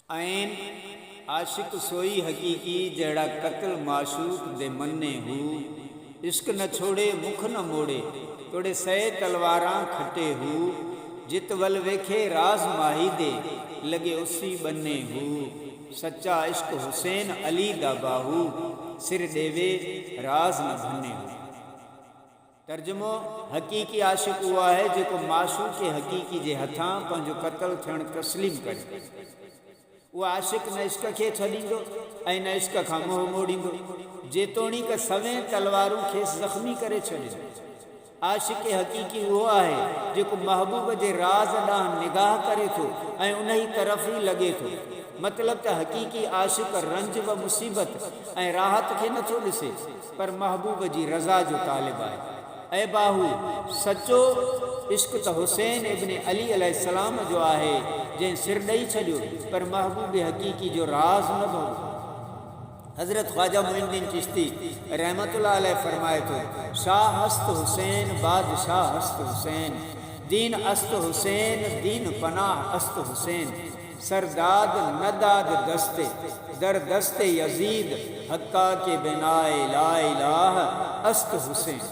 ऐन आशिक सोई हकीकी जड़ा कत्ल माशूक दे मन्ने हू। इश्क न छोड़े मुख न मोड़े तोड़े सै तलवारां खट्टे हू। जित वल वेखे राज माही दे लगे उसी बन्ने हू। सच्चा इश्क हुसैन अली दा बाहू सिर देवे राज न भन्ने हू। तर्जुमो हकीकी आशिक हुआ है जेको माशूक के हकीकी जे हथां पंहिंजो कत्ल थियण तस्लीम करे। वो आशिक न इश्क के छॾींदो ऐं न इश्क खां मुंहुं मोड़ींदो जेतोणीक सवें तलवारूं खेसि ज़ख़्मी करे छॾींदो। आशिक हकीकी उहो आहे जेको महबूब जे राज़ ॾांहुं निगाह करे थो ऐं उन ई तरफ़ ई लॻे थो। मतिलब त हकीकी आशिक रंज व मुसीबत ऐं राहत खे नथो ॾिसे पर महबूब जी रज़ा जो तालिब आहे। ऐ बाहू सचो इश्क त हुसैन इब्न अली अलैहिस्सलाम जो आहे जंहिं सिर ॾेई छॾियो पर महबूब हकीकी जो राज़ न भरो। हज़रत ख्वाजा मुइनुद्दीन चिश्ती रहमतुल्लाह अलैह फरमाए थो, शाह हस्त हुसैन बादशाह हस्त हुसैन, दीन अस्त हुसैन दीन पनाह अस्त हुसैन, सरदाद नदाद दस्ते दर दस्ते यजीद हक्का के बिनाए ला इलाह अस्त हुसैन।